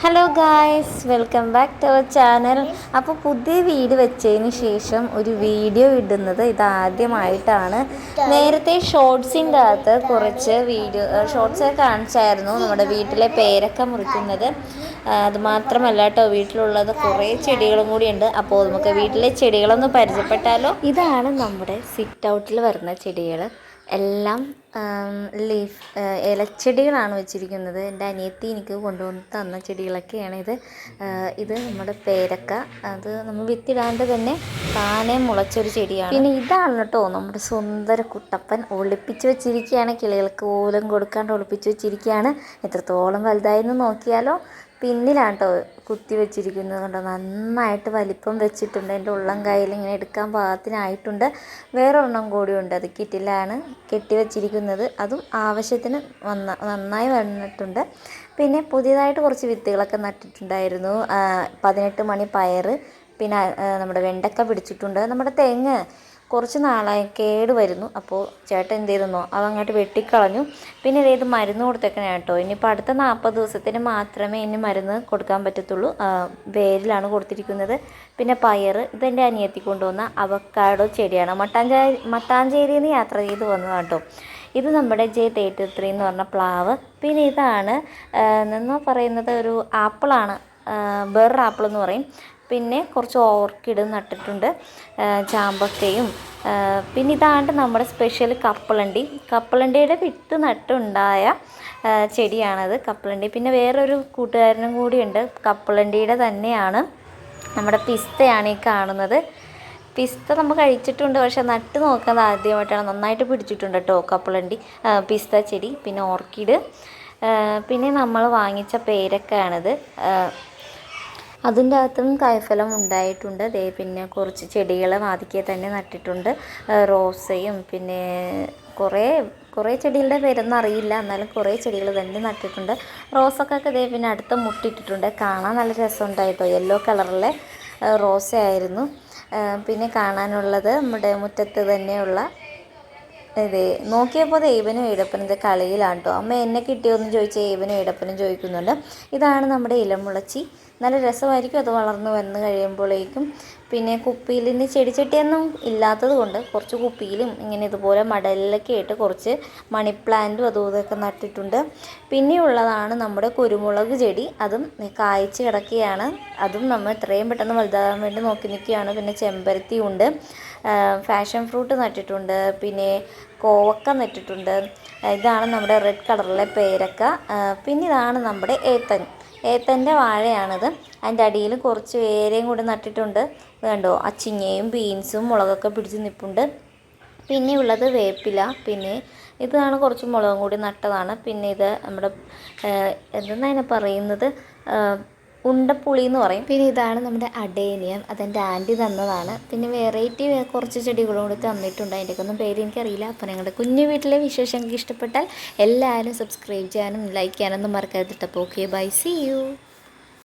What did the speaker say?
Hello guys, welcome back to our channel. അപ്പോൾ പുതിയ വീട് വെച്ചതിന് ശേഷം ഒരു വീഡിയോ ഇടുന്നത് ഇതാദ്യമായിട്ടാണ്. നേരത്തെ ഷോർട്സിൻ്റെ അകത്ത് കുറച്ച് ഷോർട്സൊക്കെ കാണിച്ചായിരുന്നു നമ്മുടെ വീട്ടിലെ പേരക്ക മുറിക്കുന്നത്. അതുമാത്രമല്ല കേട്ടോ, വീട്ടിലുള്ളത് കുറേ ചെടികളും കൂടിയുണ്ട്. അപ്പോൾ നമുക്ക് വീട്ടിലെ ചെടികളൊന്ന് പരിചയപ്പെട്ടാലോ. ഇതാണ് നമ്മുടെ സിറ്റ് ഔട്ടിൽ വരുന്ന ചെടികൾ. എല്ലാം ഇലച്ചെടികളാണ് വെച്ചിരിക്കുന്നത്. എൻ്റെ അനിയത്തി എനിക്ക് കൊണ്ടുവന്ന് തന്ന ചെടികളൊക്കെയാണ് ഇത് നമ്മുടെ പേരക്ക. അത് നമ്മൾ വിത്തിടാണ്ട് തന്നെ താനെ മുളച്ചൊരു ചെടിയാണ്. പിന്നെ ഇതാണ് കേട്ടോ നമ്മുടെ സുന്ദര കുട്ടപ്പൻ. ഒളിപ്പിച്ച് വെച്ചിരിക്കുകയാണ്, കിളികൾക്ക് പോലും കൊടുക്കാണ്ട് ഒളിപ്പിച്ച് വെച്ചിരിക്കുകയാണ്. എത്രത്തോളം വലുതായെന്ന് നോക്കിയാലോ. പിന്നിലാണ് കേട്ടോ കുത്തി വെച്ചിരിക്കുന്നത്. കണ്ടോ, നന്നായിട്ട് വലിപ്പം വെച്ചിട്ടുണ്ട്. എൻ്റെ ഉള്ളം കയ്യിൽ ഇങ്ങനെ എടുക്കാൻ പാകത്തിനായിട്ടുണ്ട്. വേറെ ഒരെണ്ണം കൂടിയുണ്ട്, അത് കിറ്റിലാണ് കെട്ടി വെച്ചിരിക്കുന്നത്. അതും ആവശ്യത്തിന് നന്നായി വന്നിട്ടുണ്ട്. പിന്നെ പുതിയതായിട്ട് കുറച്ച് വിത്തുകളൊക്കെ നട്ടിട്ടുണ്ടായിരുന്നു. 18 മണി പയർ, പിന്നെ നമ്മുടെ വെണ്ടക്ക പിടിച്ചിട്ടുണ്ട്. നമ്മുടെ തെങ്ങ് കുറച്ച് നാളായി കേട് വരുന്നു. അപ്പോൾ ചേട്ടൻ എന്ത് ചെയ്തെന്നോ, അതങ്ങോട്ട് വെട്ടിക്കളഞ്ഞു. പിന്നെ ഇത് മരുന്ന് കൊടുത്തേക്കണേ കേട്ടോ. ഇനിയിപ്പോൾ അടുത്ത 40 ദിവസത്തിന് മാത്രമേ ഇനി മരുന്ന് കൊടുക്കാൻ പറ്റത്തുള്ളൂ. വേരിലാണ് കൊടുത്തിരിക്കുന്നത്. പിന്നെ പയർ, ഇതെൻ്റെ അനിയത്തി കൊണ്ടുവന്ന അവക്കാഡോ ചെടിയാണ്. മട്ടാഞ്ചേരിയിൽ നിന്ന് യാത്ര ചെയ്ത് വന്നതാണ് കേട്ടോ. ഇത് നമ്മുടെ J33 എന്ന് പറഞ്ഞ പ്ലാവ്. പിന്നെ ഇതാണ് എന്നാ പറയുന്നത്, ഒരു ആപ്പിളാണ്, ബെർ ആപ്പിൾ എന്ന് പറയും. പിന്നെ കുറച്ച് ഓർക്കിഡ് നട്ടിട്ടുണ്ട്, ചാമ്പക്കയും. പിന്നെ ഇതാണ്ട് നമ്മുടെ സ്പെഷ്യൽ കപ്പലണ്ടിയുടെ വിത്ത് നട്ടുണ്ടായ ചെടിയാണത്, കപ്പലണ്ടി. പിന്നെ വേറൊരു കൂട്ടുകാരനും കൂടിയുണ്ട്, കപ്പലണ്ടിയുടെ തന്നെയാണ്. നമ്മുടെ പിസ്തയാണ് ഈ കാണുന്നത്. പിസ്ത നമ്മൾ കഴിച്ചിട്ടുണ്ട്, പക്ഷെ നട്ട് നോക്കുന്നത് ആദ്യമായിട്ടാണ്. നന്നായിട്ട് പിടിച്ചിട്ടുണ്ട് കേട്ടോ കപ്പലണ്ടി, പിസ്ത ചെടി. പിന്നെ ഓർക്കിഡ്, പിന്നെ നമ്മൾ വാങ്ങിച്ച പേരക്കയാണിത്. അതിൻ്റെ അകത്തും കായ്ഫലം ഉണ്ടായിട്ടുണ്ട്. പിന്നെ കുറച്ച് ചെടികൾ ആദ്യമേ തന്നെ നട്ടിട്ടുണ്ട്, റോസയും. പിന്നെ കുറേ ചെടികളുടെ പേരൊന്നും അറിയില്ല, എന്നാലും കുറേ ചെടികൾ തന്നെ നട്ടിട്ടുണ്ട്. റോസൊക്കെ പിന്നെ അടുത്ത മുട്ടിട്ടിട്ടുണ്ട്. കാണാൻ നല്ല രസമുണ്ടായിട്ടോ, യെല്ലോ കളറിലെ റോസയായിരുന്നു. പിന്നെ കാണാനുള്ളത് നമ്മുടെ മുറ്റത്ത് തന്നെയുള്ള നോക്കിയപ്പോൾ ഏവനും ഈടപ്പനും കളിയിലാണ് കേട്ടോ. അമ്മ എന്നെ കിട്ടിയോന്ന് ചോദിച്ചാൽ ഏവനും ഈടപ്പനും ചോദിക്കുന്നുണ്ട്. ഇതാണ് നമ്മുടെ ഇലമുളച്ചി. നല്ല രസമായിരിക്കും അത് വളർന്നു വന്ന് കഴിയുമ്പോഴേക്കും. പിന്നെ കുപ്പിയിൽ നിന്ന് ചെടിച്ചട്ടിയൊന്നും ഇല്ലാത്തത് കൊണ്ട് കുറച്ച് കുപ്പിയിലും ഇങ്ങനെ ഇതുപോലെ മടലിലൊക്കെ ആയിട്ട് കുറച്ച് മണി പ്ലാന്റും അതും ഇതൊക്കെ നട്ടിട്ടുണ്ട്. പിന്നെയുള്ളതാണ് നമ്മുടെ കുരുമുളക് ചെടി. അതും കായ്ച്ച് കിടക്കുകയാണ്. അതും നമ്മൾ എത്രയും പെട്ടെന്ന് വലുതാകാൻ വേണ്ടി നോക്കി നിൽക്കുകയാണ്. പിന്നെ ചെമ്പരത്തി ഉണ്ട്, ഫാഷൻ ഫ്രൂട്ട് നട്ടിട്ടുണ്ട്, പിന്നെ കോവക്ക നട്ടിട്ടുണ്ട്. ഇതാണ് നമ്മുടെ റെഡ് കളറിലെ പേരക്ക. പിന്നെ ഇതാണ് നമ്മുടെ ഏത്തൻ്റെ വാഴയാണിത്. അതിൻ്റെ അടിയിൽ കുറച്ച് വേരയും കൂടി നട്ടിട്ടുണ്ട്. കണ്ടോ, അച്ചിങ്ങയും ബീൻസും മുളകൊക്കെ പിടിച്ച് നിൽപ്പുണ്ട്. പിന്നെയുള്ളത് വേപ്പില. പിന്നെ ഇതാണ് കുറച്ച് മുളകും കൂടി നട്ടതാണ്. പിന്നെ ഇത് നമ്മുടെ എന്തെന്നാണ് പറയുന്നത്, ഉണ്ടപ്പുളി എന്ന് പറയും. പിന്നെ ഇതാണ് നമ്മുടെ അഡേനിയം, അതെൻ്റെ ആൻറ്റി തന്നതാണ്. പിന്നെ വെറൈറ്റി കുറച്ച് ചെടികളും കൂടി തന്നിട്ടുണ്ട്. അതിൻ്റെയൊക്കെ ഒന്നും പേര് എനിക്കറിയില്ല. അപ്പോൾ ഞങ്ങളുടെ കുഞ്ഞു വീട്ടിലെ വിശേഷങ്ങൾക്ക് ഇഷ്ടപ്പെട്ടാൽ എല്ലാവരും സബ്സ്ക്രൈബ് ചെയ്യാനും ലൈക്ക് ചെയ്യാനൊന്നും മറക്കരുത്. അപ്പോൾ ഓക്കെ, ബൈ, സീ യു.